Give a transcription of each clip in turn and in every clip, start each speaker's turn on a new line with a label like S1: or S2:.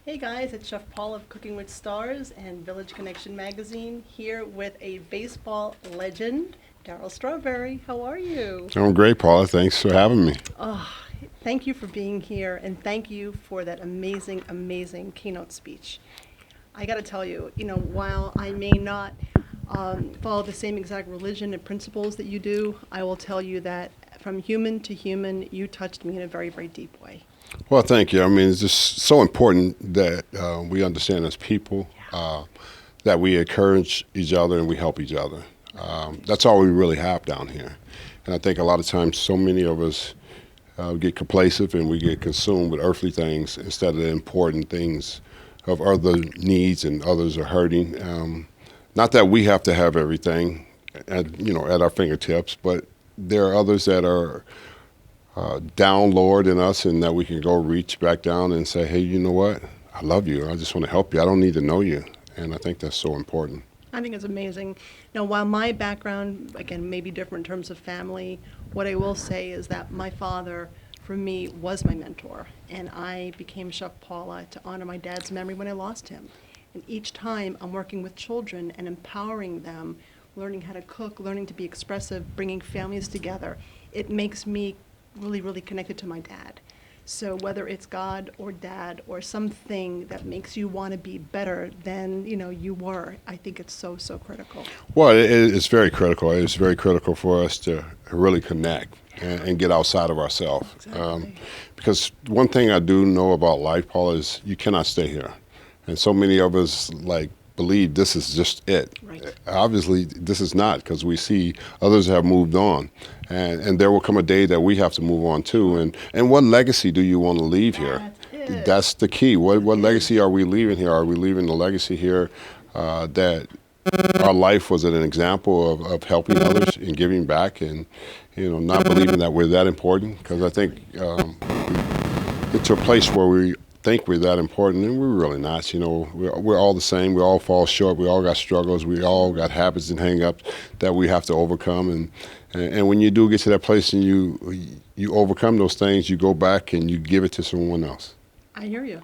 S1: Hey guys, it's Chef Paul of Cooking with Stars and Village Connection magazine here with a baseball legend, Darryl Strawberry. How are you?
S2: I'm great, Paula. Thanks for having me.
S1: Oh, thank you for being here and thank you for that amazing, amazing keynote speech. I got to tell you, while I may not follow the same exact religion and principles that you do, I will tell you that from human to human, you touched me in a very, very deep way.
S2: Well, thank you. I mean, it's just so important that we understand as people that we encourage each other and we help each other. That's all we really have down here. And I think a lot of times so many of us get complacent and we get consumed with earthly things instead of the important things of other needs and others are hurting. Not that we have to have everything at our fingertips, but there are others that are down lower than us and that we can go reach back down and say, hey, you know what? I love you. I just want to help you. I don't need to know you. And I think that's so important.
S1: I think it's amazing. Now, while my background, again, may be different in terms of family, what I will say is that my father, for me, was my mentor. And I became Chef Paula to honor my dad's memory when I lost him. And each time I'm working with children and empowering them, learning how to cook, learning to be expressive, bringing families together, it makes me really, really connected to my dad. So whether it's God or dad or something that makes you want to be better than you were, I think it's so, so critical.
S2: Well, it's very critical. It's very critical for us to really connect and get outside of ourselves.
S1: Exactly.
S2: Because one thing I do know about life, Paul, is you cannot stay here. And so many of us believe this is just it.
S1: Right.
S2: Obviously, this is not, because we see others have moved on. And there will come a day that we have to move on too. And what legacy do you want to leave here? That's the key. What legacy are we leaving here? Are we leaving the legacy here that our life was an example of helping others and giving back and not believing that we're that important? Because I think we get to a place where we think we're that important, and we're really not. We're all the same. We all fall short. We all got struggles. We all got habits and hang-ups that we have to overcome. And when you do get to that place and you overcome those things, you go back and you give it to someone else.
S1: I hear you.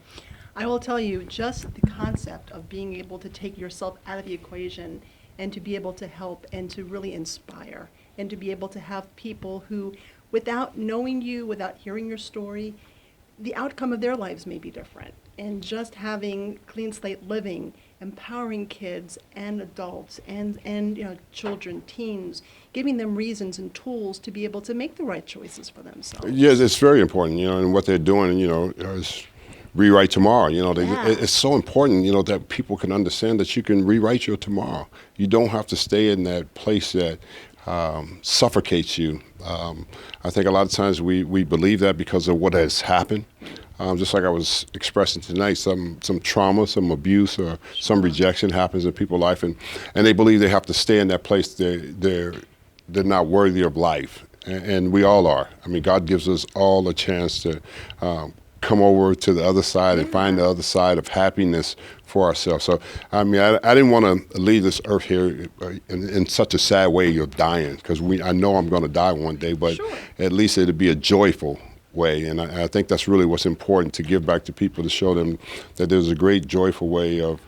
S1: I will tell you, just the concept of being able to take yourself out of the equation and to be able to help and to really inspire and to be able to have people who, without knowing you, without hearing your story, the outcome of their lives may be different. And just having clean slate living, empowering kids and adults and children, teens, giving them reasons and tools to be able to make the right choices for themselves.
S2: Yes, it's very important, and what they're doing, is rewrite tomorrow. It's so important, that people can understand that you can rewrite your tomorrow. You don't have to stay in that place that suffocates you. I think a lot of times we believe that because of what has happened. Just like I was expressing tonight, some trauma, some abuse, or some rejection happens in people's life, and they believe they have to stay in that place. They're not worthy of life, and we all are. I mean, God gives us all a chance to come over to the other side and find the other side of happiness for ourselves. So, I mean, I didn't want to leave this earth here in such a sad way of dying, because I know I'm going to die one day, but
S1: Sure.
S2: At least it'll be a joyful way. And I think that's really what's important, to give back to people, to show them that there's a great, joyful way of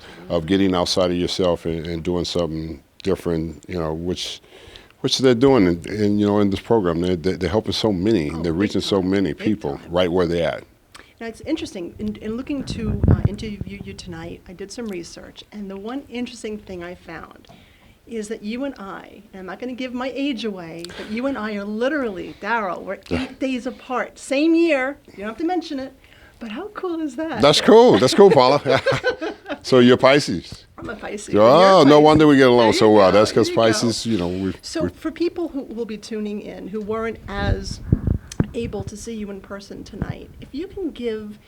S2: getting outside of yourself and doing something different, which they're doing in this program. They're helping so many. They're reaching so many people right where they're at.
S1: Now, it's interesting, in looking to interview you tonight, I did some research, and the one interesting thing I found is that you and I, and I'm not going to give my age away, but you and I are literally, Darryl, we're 8 days apart, same year, you don't have to mention it, but how cool is that?
S2: That's cool, Paula. So you're Pisces.
S1: I'm a Pisces.
S2: Oh, no wonder we get along so well.
S1: Go.
S2: That's because
S1: There you
S2: Pisces,
S1: So for people who will be tuning in, who weren't as able to see you in person tonight, if you can give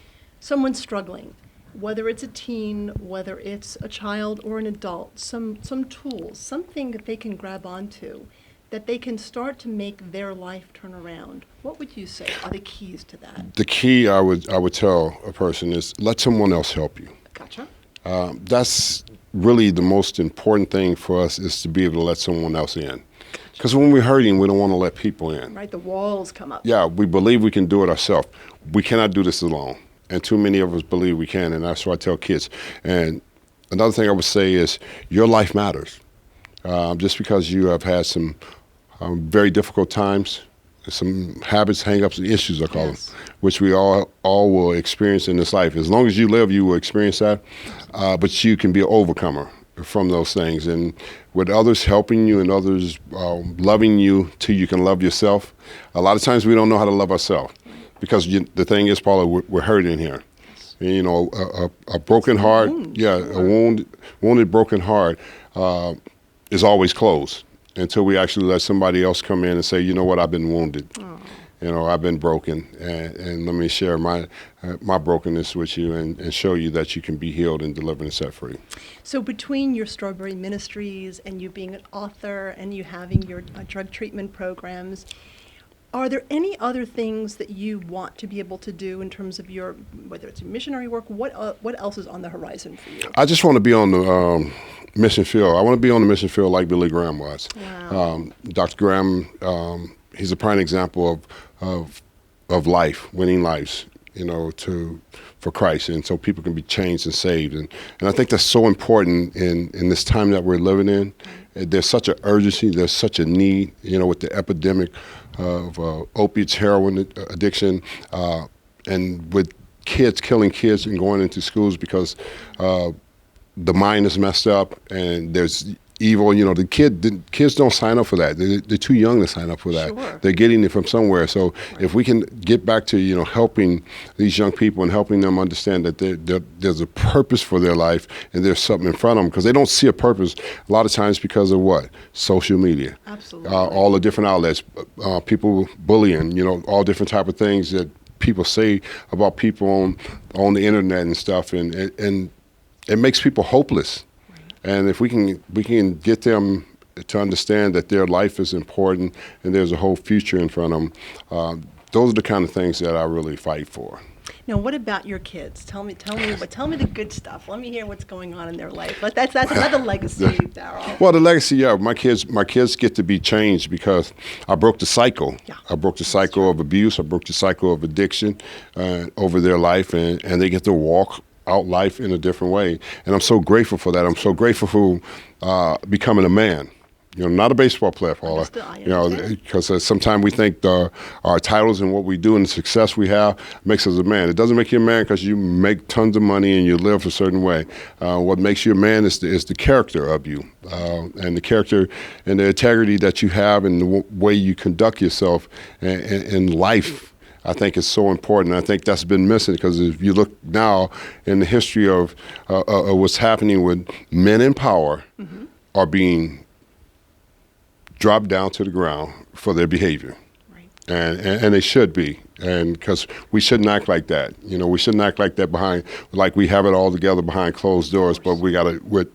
S1: someone struggling, whether it's a teen, whether it's a child or an adult, some tools, something that they can grab onto, that they can start to make their life turn around, what would you say are the keys to that?
S2: The key I would tell a person is let someone else help you.
S1: Gotcha.
S2: That's really the most important thing for us, is to be able to let someone else in. Because when we're hurting, we don't want to let people in.
S1: Right, the walls come up.
S2: Yeah, we believe we can do it ourselves. We cannot do this alone. and too many of us believe we can, and that's what I tell kids. And another thing I would say is your life matters. Just because you have had some very difficult times, some habits, hang-ups, and issues, I call them, which we all will experience in this life. As long as you live, you will experience that, but you can be an overcomer from those things. And with others helping you and others loving you till you can love yourself, a lot of times we don't know how to love ourselves because the thing is, Paula, we're hurting here. And, you know, a broken heart, a wounded, broken heart is always closed until we actually let somebody else come in and say, you know what, I've been wounded. You know, I've been broken, and let me share my brokenness with you and show you that you can be healed and delivered and set free.
S1: So between your Strawberry Ministries and you being an author and you having your drug treatment programs, are there any other things that you want to be able to do in terms of your, whether it's your missionary work, what else is on the horizon for you?
S2: I just want to be on the mission field. I want to be on the mission field like Billy Graham was.
S1: Wow.
S2: Dr. Graham, he's a prime example of life, winning lives, you know, for Christ, and so people can be changed and saved. And I think that's so important in this time that we're living in. There's such an urgency, there's such a need, you know, with the epidemic of opiates, heroin addiction, and with kids killing kids and going into schools because the mind is messed up and there's evil. You know, the kids don't sign up for that. They're too young to sign up for that.
S1: Sure.
S2: They're getting it from somewhere. So if we can get back to, you know, helping these young people and helping them understand that there's a purpose for their life and there's something in front of them, because they don't see a purpose a lot of times because of what? Social media.
S1: Absolutely.
S2: All the different outlets, people bullying, you know, all different type of things that people say about people on the internet and stuff, and it makes people hopeless. And if we can get them to understand that their life is important and there's a whole future in front of them, those are the kind of things that I really fight for.
S1: Now, what about your kids? Tell me the good stuff. Let me hear what's going on in their life. That's another legacy, Darryl.
S2: Well, the legacy, yeah, my kids get to be changed because I broke the cycle.
S1: Yeah.
S2: I broke the cycle of abuse. I broke the cycle of addiction over their life, and they get to walk out life in a different way. And I'm so grateful for that. I'm so grateful for becoming a man. You know, not a baseball player, Paula. You know, because sometimes we think our titles and what we do and the success we have makes us a man. It doesn't make you a man because you make tons of money and you live a certain way. What makes you a man is the character of you, and the character and the integrity that you have and the way you conduct yourself in life. I think is so important. I think that's been missing because if you look now in the history of what's happening with men in power are being dropped down to the ground for their behavior.
S1: Right.
S2: And they should be. And because we shouldn't act like that. You know, we shouldn't act like that like we have it all together behind closed doors, but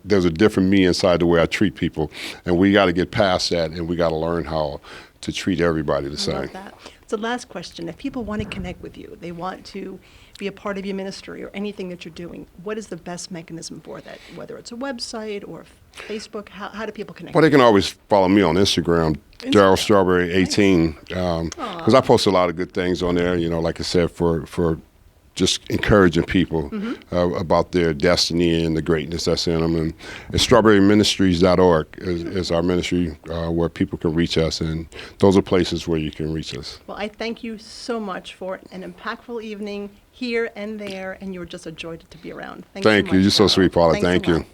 S2: there's a different me inside the way I treat people. And we got to get past that, and we got to learn how to treat everybody the same.
S1: I love that. So last question, if people want to connect with you, they want to be a part of your ministry or anything that you're doing, what is the best mechanism for that? Whether it's a website or Facebook, how do people connect?
S2: Well, they can always follow me on Instagram, Darryl Strawberry 18, because I post a lot of good things on there, you know, like I said, for just encouraging people about their destiny and the greatness that's in them. And strawberryministries.org is our ministry where people can reach us, and those are places where you can reach us.
S1: Well, I thank you so much for an impactful evening here and there, and you were just a joy to be around.
S2: Thank you. You're so sweet, Paula. Thank you.